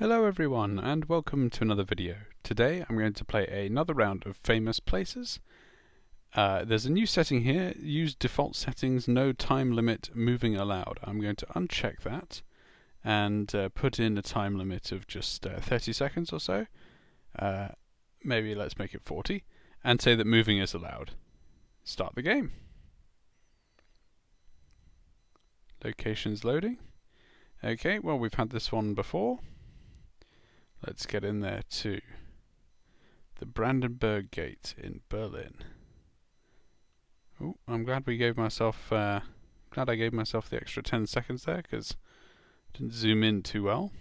Hello everyone and welcome to another video. Today I'm going to play another round of famous places. There's a new setting here, use default settings, no time limit, moving allowed. I'm going to uncheck that and put in a time limit of just 30 seconds or so. Maybe let's make it 40 and say that moving is allowed. Start the game. Locations loading. Okay, well we've had this one before. Let's get in there to the Brandenburg Gate in Berlin. Oh, I'm glad I gave myself the extra 10 seconds there because I didn't zoom in too well.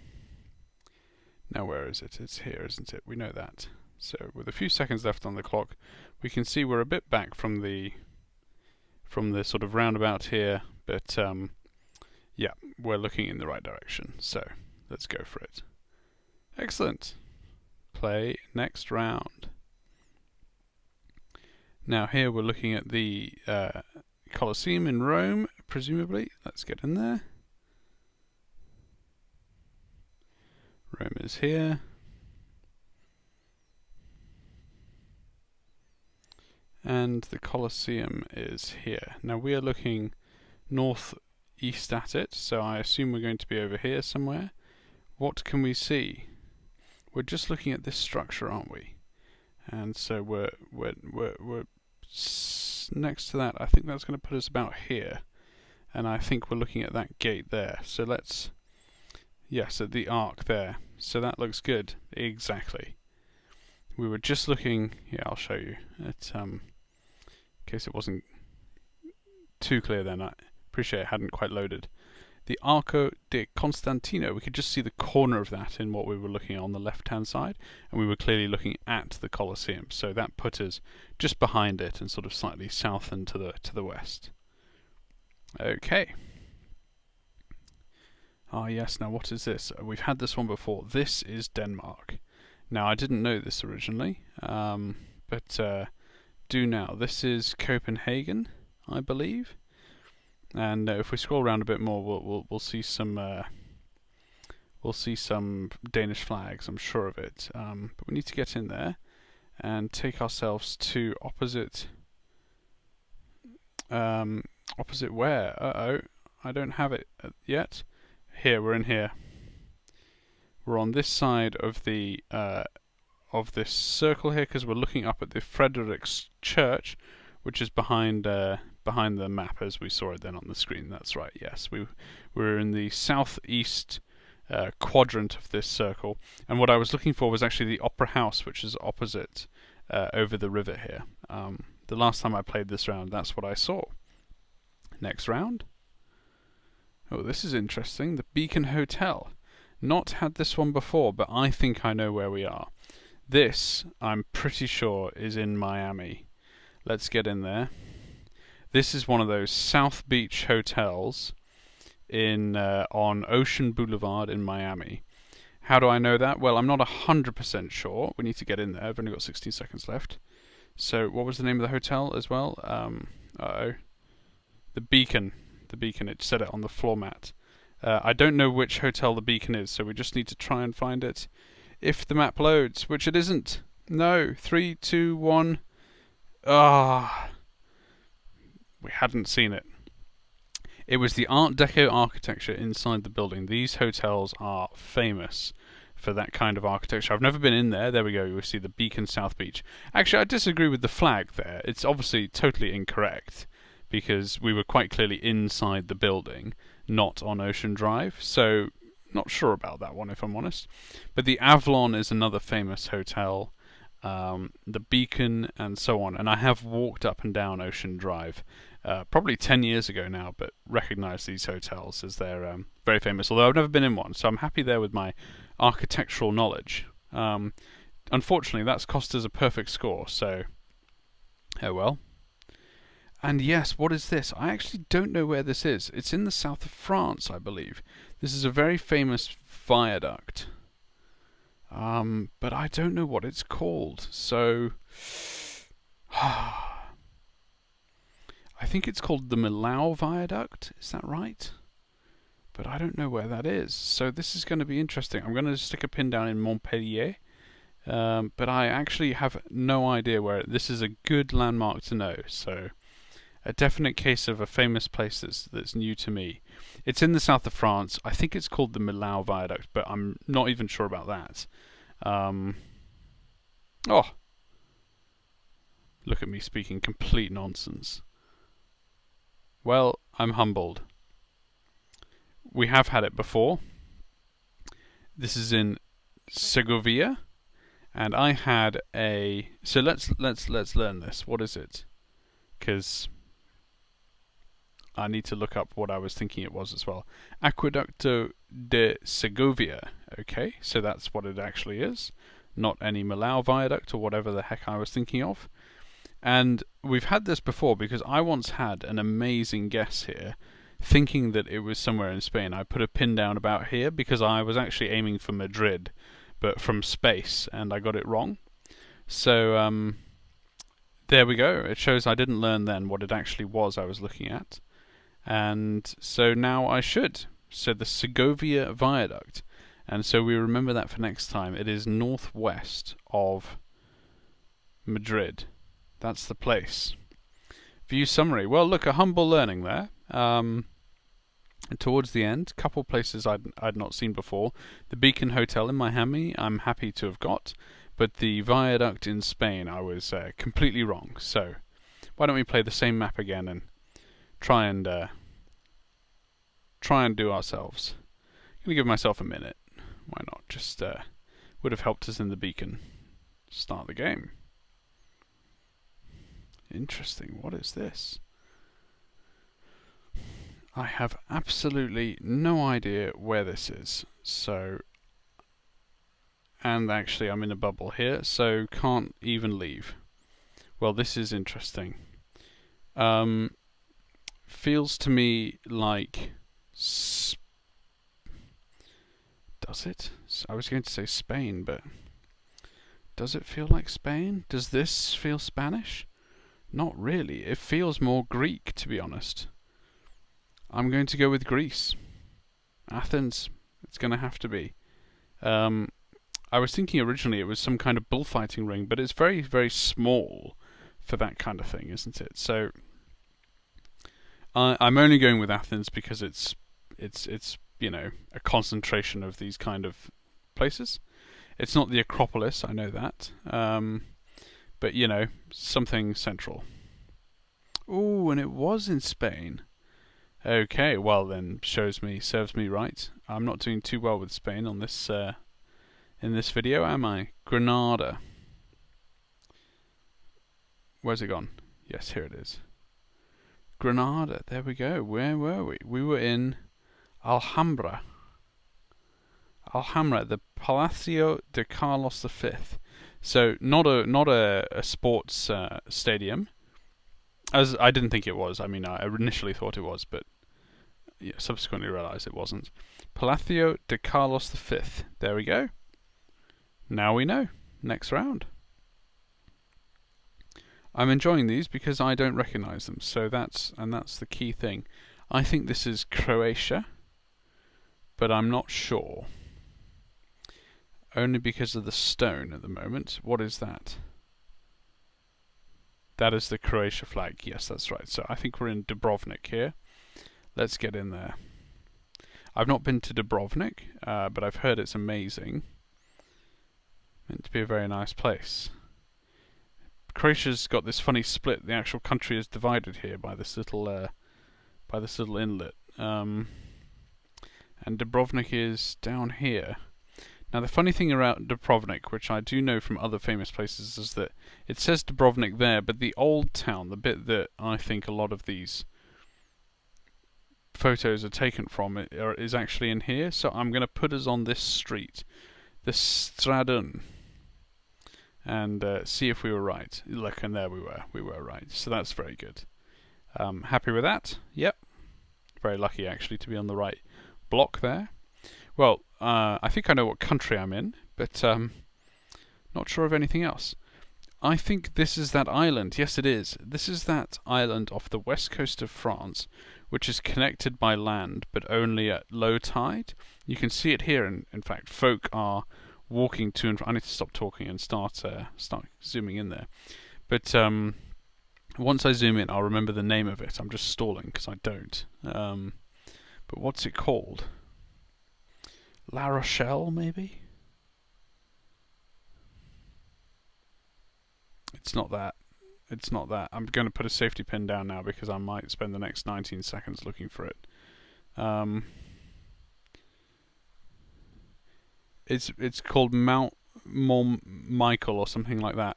Now where is it? It's here, isn't it? We know that. So with a few seconds left on the clock, we can see we're a bit back from the sort of roundabout here, but yeah, we're looking in the right direction. So let's go for it. Excellent. Play next round. Now here we're looking at the Colosseum in Rome, presumably. Let's get in there. Rome is here. And the Colosseum is here. Now we are looking northeast at it, so I assume we're going to be over here somewhere. What can we see? We're just looking at this structure, aren't we? And so we're next to that. I think that's going to put us about here, and I think we're looking at that gate there. So let's, yes, at the arc there. So that looks good. Exactly. We were just looking. Yeah, I'll show you. At in case it wasn't too clear then. I appreciate it hadn't quite loaded. The Arco di Constantino, we could just see the corner of that in what we were looking at on the left-hand side, and we were clearly looking at the Colosseum, so that put us just behind it and sort of slightly south and to the west. Okay. Ah yes, now what is this? We've had this one before. This is Denmark. Now I didn't know this originally, but do now. This is Copenhagen, I believe. And if we scroll around a bit more, we'll see some Danish flags. I'm sure of it. But we need to get in there and take ourselves to opposite where? I don't have it yet. Here, we're in here. We're on this side of the of this circle here because we're looking up at the Frederiks Church, which is behind the map as we saw it then on the screen. That's right, yes. We're in the southeast quadrant of this circle, and what I was looking for was actually the Opera House, which is opposite over the river here. The last time I played this round, that's what I saw. Next round. Oh, this is interesting. The Beacon Hotel. Not had this one before, but I think I know where we are. This, I'm pretty sure, is in Miami. Let's get in there. This is one of those South Beach hotels in on Ocean Boulevard in Miami. How do I know that? Well, I'm not 100% sure. We need to get in there. I've only got 16 seconds left. So what was the name of the hotel as well? The Beacon. The Beacon. It said it on the floor mat. I don't know which hotel the Beacon is, so we just need to try and find it. If the map loads, which it isn't. No. 3, 2, 1. Ah. We hadn't seen it. It was the Art Deco architecture inside the building. These hotels are famous for that kind of architecture. I've never been in there. There we go. You see the Beacon South Beach. Actually, I disagree with the flag there. It's obviously totally incorrect because we were quite clearly inside the building, not on Ocean Drive. So, not sure about that one if I'm honest. But the Avalon is another famous hotel. The Beacon and so on. And I have walked up and down Ocean Drive. Probably 10 years ago now, but recognise these hotels as they're very famous, although I've never been in one, so I'm happy there with my architectural knowledge. Unfortunately, that's cost us a perfect score, so oh well. And yes, what is this? I actually don't know where this is. It's in the south of France, I believe. This is a very famous viaduct, but I don't know what it's called, so I think it's called the Millau Viaduct. Is that right? but I don't know where that is. So this is going to be interesting. I'm going to stick a pin down in Montpellier, but I actually have no idea where. This is a good landmark to know. So a definite case of a famous place that's new to me. It's in the south of France. I think it's called the Millau Viaduct, but I'm not even sure about that. Oh, look at me speaking complete nonsense. Well, I'm humbled. We have had it before. This is in Segovia, and I had a. So let's learn this. What is it? Because I need to look up what I was thinking it was as well. Aqueducto de Segovia. Okay, so that's what it actually is, not any Millau Viaduct or whatever the heck I was thinking of. And we've had this before because I once had an amazing guess here, thinking that it was somewhere in Spain. I put a pin down about here because I was actually aiming for Madrid, but from space, and I got it wrong. So there we go. It shows I didn't learn then what it actually was I was looking at. And so now I should. So the Segovia Viaduct. And so we remember that for next time. It is northwest of Madrid. That's the place. View summary. Well, look, a humble learning there. And towards the end, couple places I'd not seen before. The Beacon Hotel in Miami, I'm happy to have got, but the viaduct in Spain, I was completely wrong. So, why don't we play the same map again and try and do ourselves. I'm gonna give myself a minute. Why not? Just would have helped us in the Beacon. Start the game. Interesting. What is this? I have absolutely no idea where this is. So, and actually I'm in a bubble here, so can't even leave. Well, this is interesting. Feels to me like... Does it? I was going to say Spain, but... Does it feel like Spain? Does this feel Spanish? Not really. It feels more Greek, to be honest. I'm going to go with Greece. Athens. It's going to have to be. I was thinking originally it was some kind of bullfighting ring, but it's very, very small for that kind of thing, isn't it? So I'm only going with Athens because it's you know, a concentration of these kind of places. It's not the Acropolis, I know that. But you know, something central. Ooh, and it was in Spain. Okay, well then, serves me right. I'm not doing too well with Spain on this in this video, am I? Granada. Where's it gone? Yes, here it is. Granada. There we go. Where were we? We were in Alhambra. Alhambra, the Palacio de Carlos V. So not a sports stadium, as I didn't think it was. I mean, I initially thought it was, but yeah, subsequently realised it wasn't. Palacio de Carlos V. There we go. Now we know. Next round. I'm enjoying these because I don't recognise them. So that's the key thing. I think this is Croatia, but I'm not sure. Only because of the stone at the moment. What is that? That is the Croatia flag. Yes, that's right. So I think we're in Dubrovnik here. Let's get in there. I've not been to Dubrovnik, but I've heard it's amazing. Meant to be a very nice place. Croatia's got this funny split. The actual country is divided here by this little inlet. And Dubrovnik is down here. Now the funny thing about Dubrovnik, which I do know from other famous places, is that it says Dubrovnik there, but the old town, the bit that I think a lot of these photos are taken from, is actually in here. So I'm going to put us on this street, the Stradun, and see if we were right. Look, and there we were right. So that's very good. Happy with that? Yep. Very lucky actually to be on the right block there. Well, I think I know what country I'm in, but not sure of anything else. I think this is that island. Yes, it is. This is that island off the west coast of France, which is connected by land, but only at low tide. You can see it here. In fact, folk are walking to and from. I need to stop talking and start zooming in there. But once I zoom in, I'll remember the name of it. I'm just stalling because I don't. But what's it called? La Rochelle, maybe? It's not that. It's not that. I'm going to put a safety pin down now because I might spend the next 19 seconds looking for it. It's called Mount Michael or something like that,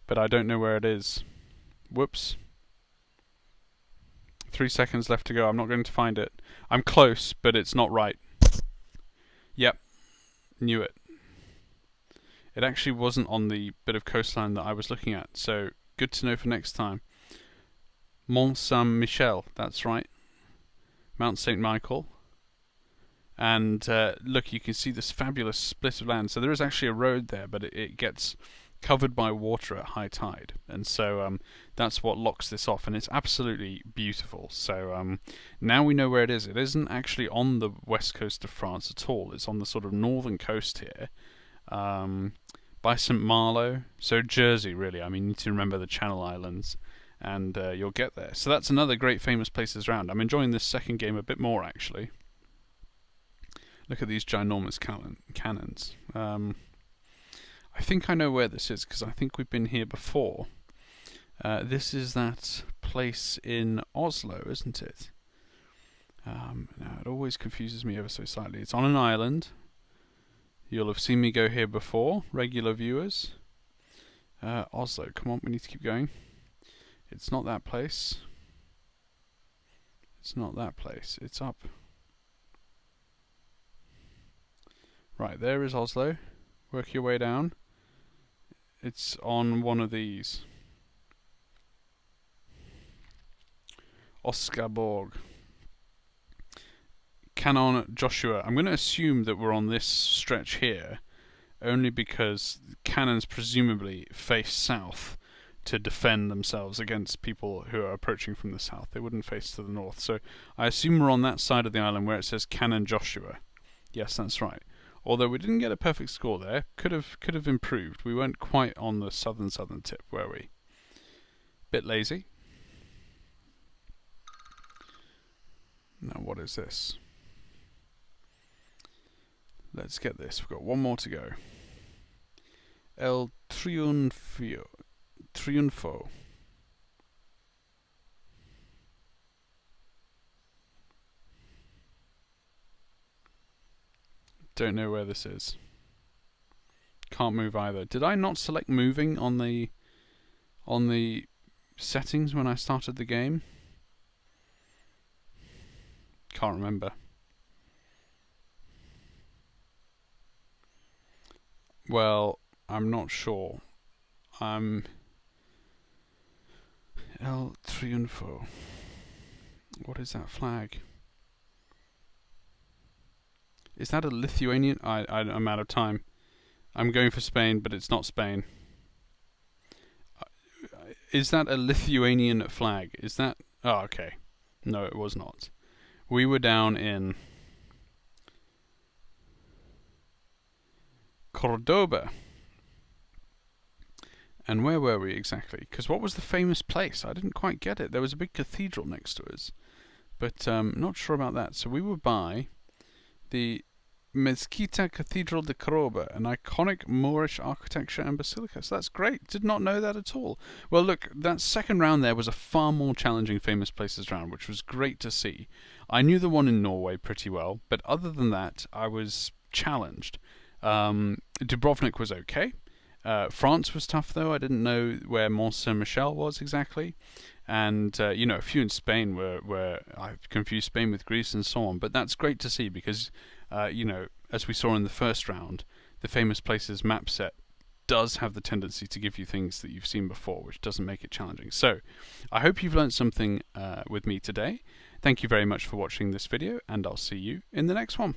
but I don't know where it is. Whoops. 3 seconds left to go. I'm not going to find it. I'm close, but it's not right. Yep. Knew it. It actually wasn't on the bit of coastline that I was looking at, so good to know for next time. Mont Saint-Michel, that's right. Mount St. Michael. And look, you can see this fabulous split of land. So there is actually a road there, but it gets covered by water at high tide. And so that's what locks this off. And it's absolutely beautiful. So now we know where it is. It isn't actually on the west coast of France at all. It's on the sort of northern coast here. By St. Malo, so Jersey really. I mean, you need to remember the Channel Islands, and you'll get there. So that's another great famous places around. I'm enjoying this second game a bit more actually. Look at these ginormous cannons. I think I know where this is because I think we've been here before. This is that place in Oslo, isn't it? Now it always confuses me ever so slightly. It's on an island. You'll have seen me go here before, regular viewers. Oslo, come on, we need to keep going. It's not that place. It's not that place. It's up. Right, there is Oslo. Work your way down. It's on one of these. Oscarborg. Canon Joshua. I'm going to assume that we're on this stretch here, only because cannons presumably face south to defend themselves against people who are approaching from the south. They wouldn't face to the north. So I assume we're on that side of the island where it says Canon Joshua. Yes, that's right. Although we didn't get a perfect score there. Could have improved. We weren't quite on the southern tip, were we? Bit lazy. Now what is this? Let's get this. We've got one more to go. El Triunfo. Don't know where this is. Can't move either. Did I not select moving on the settings when I started the game? Can't remember. Well, I'm not sure. El Triunfo. What is that flag? Is that a Lithuanian? I'm out of time. I'm going for Spain, but it's not Spain. Is that a Lithuanian flag? Is that... Oh, okay. No, it was not. We were down in Cordoba. And where were we exactly? Because what was the famous place? I didn't quite get it. There was a big cathedral next to us. But not sure about that. So we were by the Mezquita Cathedral de Cordoba, an iconic Moorish architecture and basilica. So that's great. Did not know that at all. Well, look, that second round there was a far more challenging famous places round, which was great to see. I knew the one in Norway pretty well, but other than that, I was challenged. Dubrovnik was okay. France was tough though. I didn't know where Mont Saint-Michel was exactly. And a few in Spain where I confused Spain with Greece and so on. But that's great to see because, as we saw in the first round, the famous places map set does have the tendency to give you things that you've seen before, which doesn't make it challenging. So, I hope you've learned something with me today. Thank you very much for watching this video, and I'll see you in the next one.